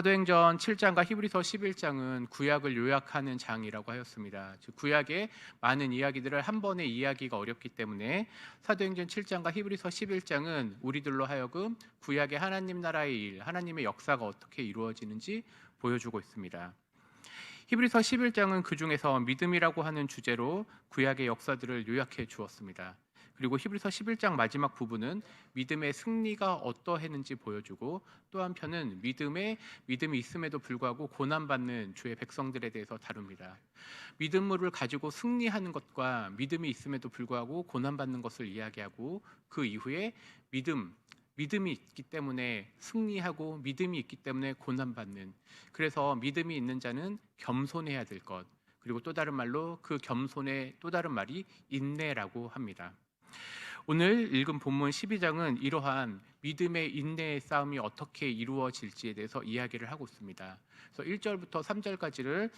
사도행전 7장과 히브리서 11장은 구약을 요약하는 장이라고 하였습니다. 즉 구약의 많은 이야기들을 한 번에 이해하기가 어렵기 때문에 사도행전 7장과 히브리서 11장은 우리들로 하여금 구약의 하나님 나라의 일, 하나님의 역사가 어떻게 이루어지는지 보여주고 있습니다. 히브리서 11장은 그 중에서 믿음이라고 하는 주제로 구약의 역사들을 요약해 주었습니다. 그리고 히브리서 11장 마지막 부분은 믿음의 승리가 어떠했는지 보여주고, 또 한편은 믿음이 있음에도 불구하고 고난받는 주의 백성들에 대해서 다룹니다. 믿음을 가지고 승리하는 것과 믿음이 있음에도 불구하고 고난받는 것을 이야기하고, 그 이후에 믿음이 있기 때문에 승리하고 믿음이 있기 때문에 고난받는, 그래서 믿음이 있는 자는 겸손해야 될 것, 그리고 또 다른 말로 그 겸손의 또 다른 말이 인내라고 합니다. 오늘 읽은 본문 12장은 이러한 믿음의 인내의 싸움이 어떻게 이루어질지에 대해서 이야기를 하고 있습니다. 그래서 1절부터 3절까지를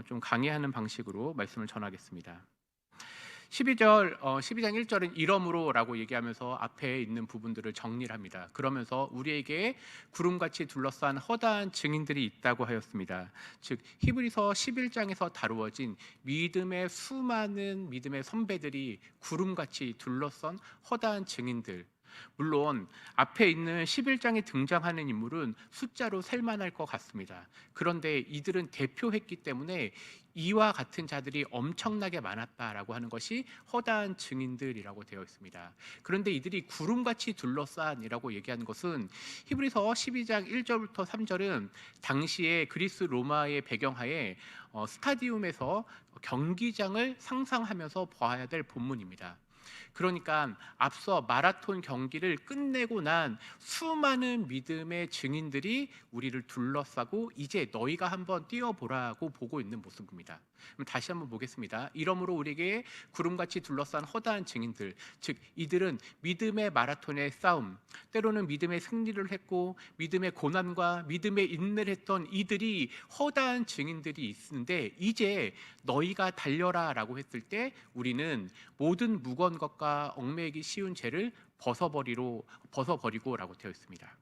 좀 강의하는 방식으로 말씀을 전하겠습니다. 12장 1절은 이러므로라고 얘기하면서 앞에 있는 부분들을 정리를 합니다. 그러면서 우리에게 구름같이 둘러싼 허다한 증인들이 있다고 하였습니다. 즉 히브리서 11장에서 다루어진 믿음의 수많은 믿음의 선배들이 구름같이 둘러싼 허다한 증인들, 물론 앞에 있는 11장에 등장하는 인물은 숫자로 셀만할 것 같습니다. 그런데 이들은 대표했기 때문에 이와 같은 자들이 엄청나게 많았다라고 하는 것이 허다한 증인들이라고 되어 있습니다. 그런데 이들이 구름같이 둘러싼이라고 얘기하는 것은 히브리서 12장 1절부터 3절은 당시에 그리스 로마의 배경하에 스타디움에서 경기장을 상상하면서 보아야 될 본문입니다. 그러니까 앞서 마라톤 경기를 끝내고 난 수많은 믿음의 증인들이 우리를 둘러싸고 이제 너희가 한번 뛰어보라고 보고 있는 모습입니다. 그럼 다시 한번 보겠습니다. 이러므로 우리에게 구름같이 둘러싼 허다한 증인들, 즉 이들은 믿음의 마라톤의 싸움, 때로는 믿음의 승리를 했고 믿음의 고난과 믿음의 인내를 했던 이들이 허다한 증인들이 있는데, 이제 너희가 달려라 라고 했을 때 우리는 모든 무거운 것과 얽매이기 쉬운 죄를 벗어버리고 라고 되어 있습니다.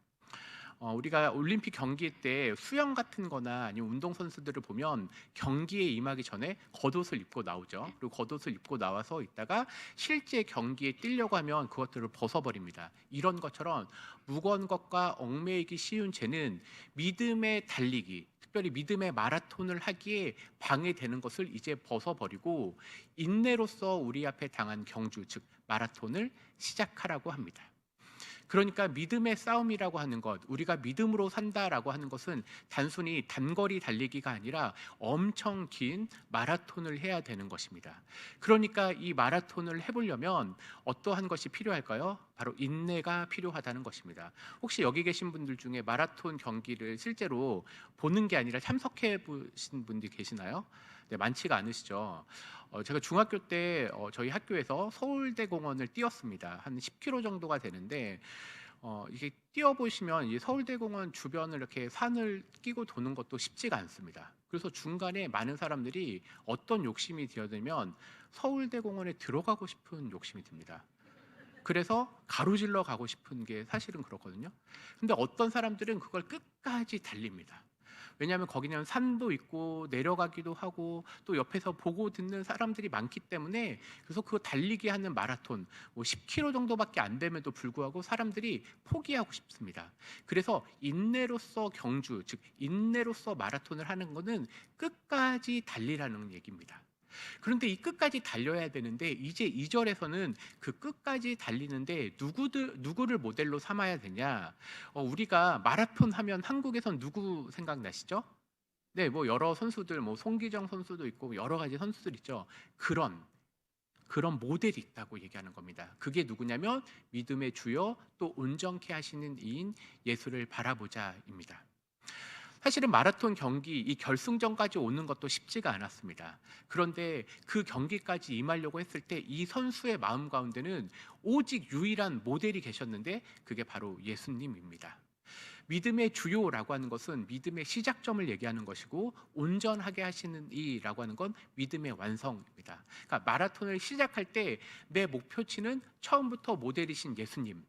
우리가 올림픽 경기 때 수영 같은 거나 아니면 운동선수들을 보면 경기에 임하기 전에 겉옷을 입고 나오죠. 그리고 겉옷을 입고 나와서 있다가 실제 경기에 뛰려고 하면 그것들을 벗어버립니다. 이런 것처럼 무거운 것과 얽매이기 쉬운 죄는 믿음의 달리기, 특별히 믿음의 마라톤을 하기에 방해되는 것을 이제 벗어버리고 인내로서 우리 앞에 당한 경주, 즉 마라톤을 시작하라고 합니다. 그러니까 믿음의 싸움이라고 하는 것, 우리가 믿음으로 산다라고 하는 것은 단순히 단거리 달리기가 아니라 엄청 긴 마라톤을 해야 되는 것입니다. 그러니까 이 마라톤을 해보려면 어떠한 것이 필요할까요? 바로 인내가 필요하다는 것입니다. 혹시 여기 계신 분들 중에 마라톤 경기를 실제로 보는 게 아니라 참석해 보신 분들이 계시나요? 네, 많지가 않으시죠. 제가 중학교 때 저희 학교에서 서울대공원을 뛰었습니다. 한 10km 정도가 되는데, 이게 뛰어보시면 이 서울대공원 주변을 이렇게 산을 끼고 도는 것도 쉽지가 않습니다. 그래서 중간에 많은 사람들이 어떤 욕심이 되어들면 서울대공원에 들어가고 싶은 욕심이 듭니다. 그래서 가로질러 가고 싶은 게 사실은 그렇거든요. 근데 어떤 사람들은 그걸 끝까지 달립니다. 왜냐하면 거기는 산도 있고 내려가기도 하고 또 옆에서 보고 듣는 사람들이 많기 때문에, 그래서 그 달리기 하는 마라톤 10km 정도밖에 안 됨에도 불구하고 사람들이 포기하고 싶습니다. 그래서 인내로서 경주, 즉 인내로서 마라톤을 하는 것은 끝까지 달리라는 얘기입니다. 그런데 이 끝까지 달려야 되는데, 이제 2절에서는 그 끝까지 달리는데 누구를 모델로 삼아야 되냐? 우리가 마라톤 하면 한국에선 누구 생각나시죠? 네, 뭐 여러 선수들, 뭐 송기정 선수도 있고 여러 가지 선수들 있죠. 그런 모델이 있다고 얘기하는 겁니다. 그게 누구냐면 믿음의 주요 또 온전케 하시는 이인 예수를 바라보자입니다. 사실은 마라톤 경기 이 결승전까지 오는 것도 쉽지가 않았습니다. 그런데 그 경기까지 임하려고 했을 때 이 선수의 마음 가운데는 오직 유일한 모델이 계셨는데, 그게 바로 예수님입니다. 믿음의 주요라고 하는 것은 믿음의 시작점을 얘기하는 것이고, 온전하게 하시는 이라고 하는 건 믿음의 완성입니다. 그러니까 마라톤을 시작할 때 내 목표치는 처음부터 모델이신 예수님,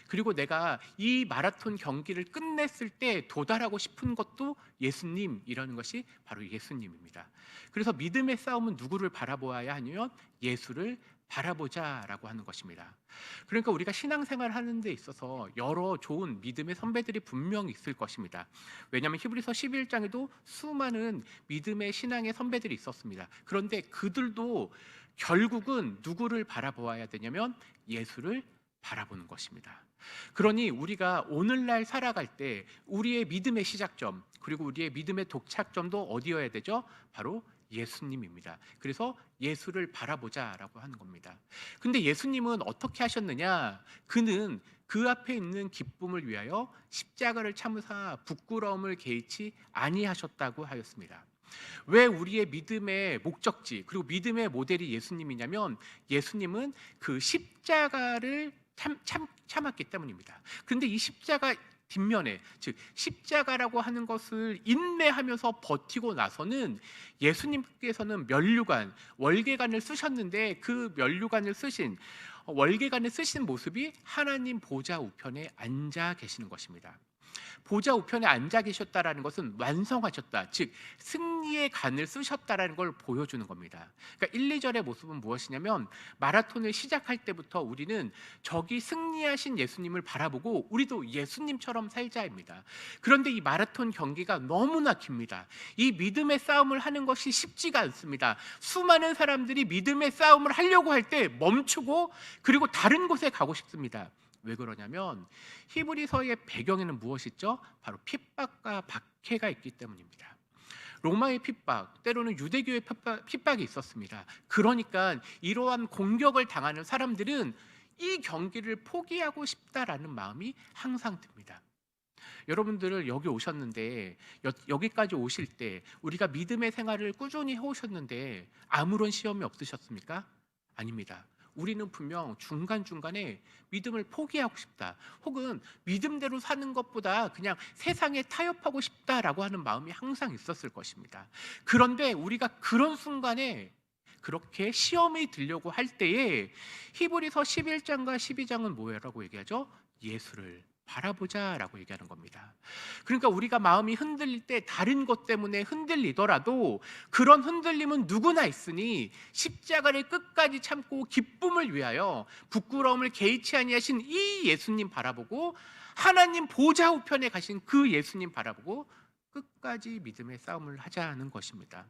그리고 내가 이 마라톤 경기를 끝냈을 때 도달하고 싶은 것도 예수님이라는 것이 바로 예수님입니다. 그래서 믿음의 싸움은 누구를 바라보아야 하냐면 예수를 바라보자라고 하는 것입니다. 그러니까 우리가 신앙생활 하는 데 있어서 여러 좋은 믿음의 선배들이 분명히 있을 것입니다. 왜냐하면 히브리서 11장에도 수많은 믿음의 신앙의 선배들이 있었습니다. 그런데 그들도 결국은 누구를 바라보아야 되냐면 예수를 바라보는 것입니다. 그러니 우리가 오늘날 살아갈 때 우리의 믿음의 시작점 그리고 우리의 믿음의 도착점도 어디여야 되죠? 바로 예수님입니다. 그래서 예수를 바라보자라고 하는 겁니다. 근데 예수님은 어떻게 하셨느냐? 그는 그 앞에 있는 기쁨을 위하여 십자가를 참으사 부끄러움을 개의치 아니하셨다고 하였습니다. 왜 우리의 믿음의 목적지 그리고 믿음의 모델이 예수님이냐면 예수님은 그 십자가를 참았기 때문입니다. 그런데 이 십자가 뒷면에 즉 십자가라고 하는 것을 인내하면서 버티고 나서는 예수님께서는 면류관, 월계관을 쓰셨는데 그 면류관을 쓰신 월계관을 쓰신 모습이 하나님 보좌 우편에 앉아 계시는 것입니다. 보좌 우편에 앉아 계셨다라는 것은 완성하셨다, 즉 승리의 간을 쓰셨다라는 걸 보여주는 겁니다. 그러니까 1, 2절의 모습은 무엇이냐면 마라톤을 시작할 때부터 우리는 저기 승리하신 예수님을 바라보고 우리도 예수님처럼 살자입니다. 그런데 이 마라톤 경기가 너무나 깁니다. 이 믿음의 싸움을 하는 것이 쉽지가 않습니다. 수많은 사람들이 믿음의 싸움을 하려고 할 때 멈추고 그리고 다른 곳에 가고 싶습니다. 왜 그러냐면 히브리서의 배경에는 무엇이 있죠? 바로 핍박과 박해가 있기 때문입니다. 로마의 핍박, 때로는 유대교의 핍박이 있었습니다. 그러니까 이러한 공격을 당하는 사람들은 이 경기를 포기하고 싶다라는 마음이 항상 듭니다. 여러분들을 여기 오셨는데 여기까지 오실 때 우리가 믿음의 생활을 꾸준히 해오셨는데 아무런 시험이 없으셨습니까? 아닙니다. 우리는 분명 중간중간에 믿음을 포기하고 싶다 혹은 믿음대로 사는 것보다 그냥 세상에 타협하고 싶다라고 하는 마음이 항상 있었을 것입니다. 그런데 우리가 그런 순간에 그렇게 시험이 들려고 할 때에 히브리서 11장과 12장은 뭐라고 얘기하죠? 예수를 바라보자라고 얘기하는 겁니다. 그러니까 우리가 마음이 흔들릴 때 다른 것 때문에 흔들리더라도 그런 흔들림은 누구나 있으니 십자가를 끝까지 참고 기쁨을 위하여 부끄러움을 개의치 아니하신 이 예수님 바라보고 하나님 보좌 우편에 가신 그 예수님 바라보고 끝까지 믿음의 싸움을 하자는 것입니다.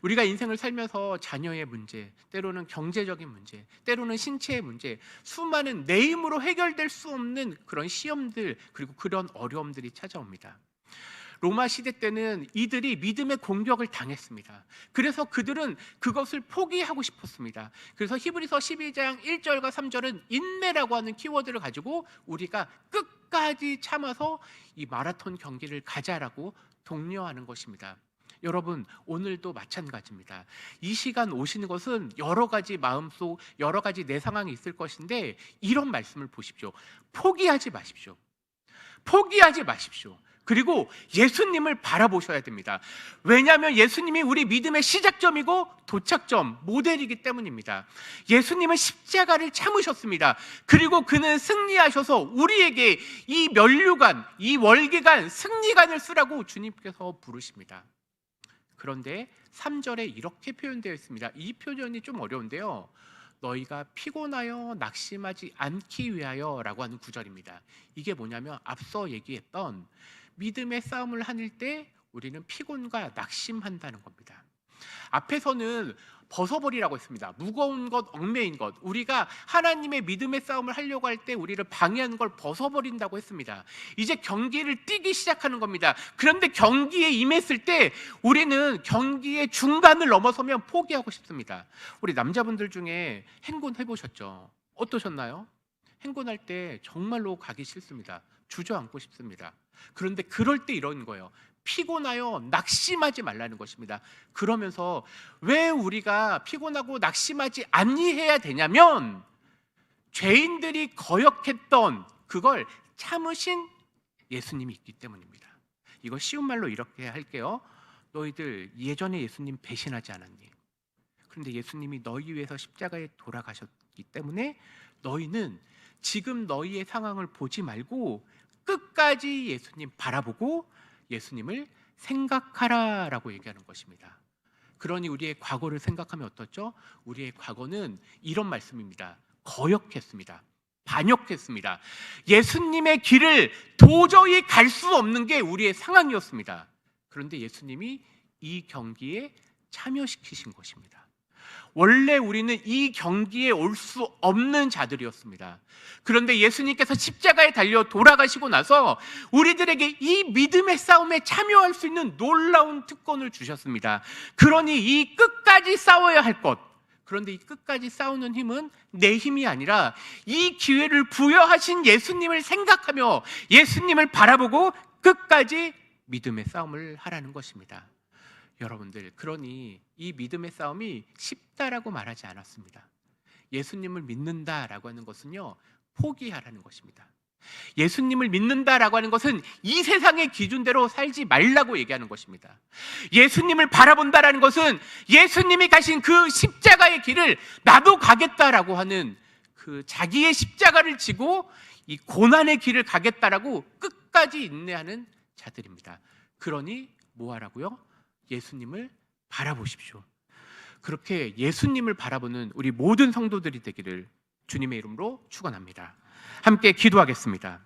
우리가 인생을 살면서 자녀의 문제, 때로는 경제적인 문제, 때로는 신체의 문제, 수많은 내 힘으로 해결될 수 없는 그런 시험들 그리고 그런 어려움들이 찾아옵니다. 로마 시대 때는 이들이 믿음의 공격을 당했습니다. 그래서 그들은 그것을 포기하고 싶었습니다. 그래서 히브리서 12장 1절과 3절은 인내라고 하는 키워드를 가지고 우리가 끝까지 참아서 이 마라톤 경기를 가자라고 독려하는 것입니다. 여러분, 오늘도 마찬가지입니다. 이 시간 오시는 것은 여러 가지 마음속, 여러 가지 내 상황이 있을 것인데 이런 말씀을 보십시오. 포기하지 마십시오. 포기하지 마십시오. 그리고 예수님을 바라보셔야 됩니다. 왜냐하면 예수님이 우리 믿음의 시작점이고 도착점, 모델이기 때문입니다. 예수님은 십자가를 참으셨습니다. 그리고 그는 승리하셔서 우리에게 이 면류관, 이 월계관, 승리관을 쓰라고 주님께서 부르십니다. 그런데 3절에 이렇게 표현되어 있습니다. 이 표현이 좀 어려운데요. 너희가 피곤하여 낙심하지 않기 위하여 라고 하는 구절입니다. 이게 뭐냐면 앞서 얘기했던 믿음의 싸움을 하는 때 우리는 피곤과 낙심한다는 겁니다. 앞에서는 벗어버리라고 했습니다. 무거운 것, 얽매인 것, 우리가 하나님의 믿음의 싸움을 하려고 할 때 우리를 방해하는 걸 벗어버린다고 했습니다. 이제 경기를 뛰기 시작하는 겁니다. 그런데 경기에 임했을 때 우리는 경기의 중간을 넘어서면 포기하고 싶습니다. 우리 남자분들 중에 행군 해보셨죠? 어떠셨나요? 행군할 때 정말로 가기 싫습니다. 주저앉고 싶습니다. 그런데 그럴 때 이런 거예요. 피곤하여 낙심하지 말라는 것입니다. 그러면서 왜 우리가 피곤하고 낙심하지 아니해야 되냐면 죄인들이 거역했던 그걸 참으신 예수님이 있기 때문입니다. 이거 쉬운 말로 이렇게 할게요. 너희들 예전에 예수님 배신하지 않았니? 그런데 예수님이 너희 위해서 십자가에 돌아가셨기 때문에 너희는 지금 너희의 상황을 보지 말고 끝까지 예수님 바라보고 예수님을 생각하라라고 얘기하는 것입니다. 그러니 우리의 과거를 생각하면 어떻죠? 우리의 과거는 이런 말씀입니다. 거역했습니다. 반역했습니다. 예수님의 길을 도저히 갈 수 없는 게 우리의 상황이었습니다. 그런데 예수님이 이 경기에 참여시키신 것입니다. 원래 우리는 이 경기에 올 수 없는 자들이었습니다. 그런데 예수님께서 십자가에 달려 돌아가시고 나서 우리들에게 이 믿음의 싸움에 참여할 수 있는 놀라운 특권을 주셨습니다. 그러니 이 끝까지 싸워야 할 것, 그런데 이 끝까지 싸우는 힘은 내 힘이 아니라 이 기회를 부여하신 예수님을 생각하며 예수님을 바라보고 끝까지 믿음의 싸움을 하라는 것입니다. 여러분들, 그러니 이 믿음의 싸움이 쉽다라고 말하지 않았습니다. 예수님을 믿는다라고 하는 것은요, 포기하라는 것입니다. 예수님을 믿는다라고 하는 것은 이 세상의 기준대로 살지 말라고 얘기하는 것입니다. 예수님을 바라본다라는 것은 예수님이 가신 그 십자가의 길을 나도 가겠다라고 하는 그 자기의 십자가를 지고 이 고난의 길을 가겠다라고 끝까지 인내하는 자들입니다. 그러니 뭐 하라고요? 예수님을 바라보십시오. 그렇게 예수님을 바라보는 우리 모든 성도들이 되기를 주님의 이름으로 축원합니다. 함께 기도하겠습니다.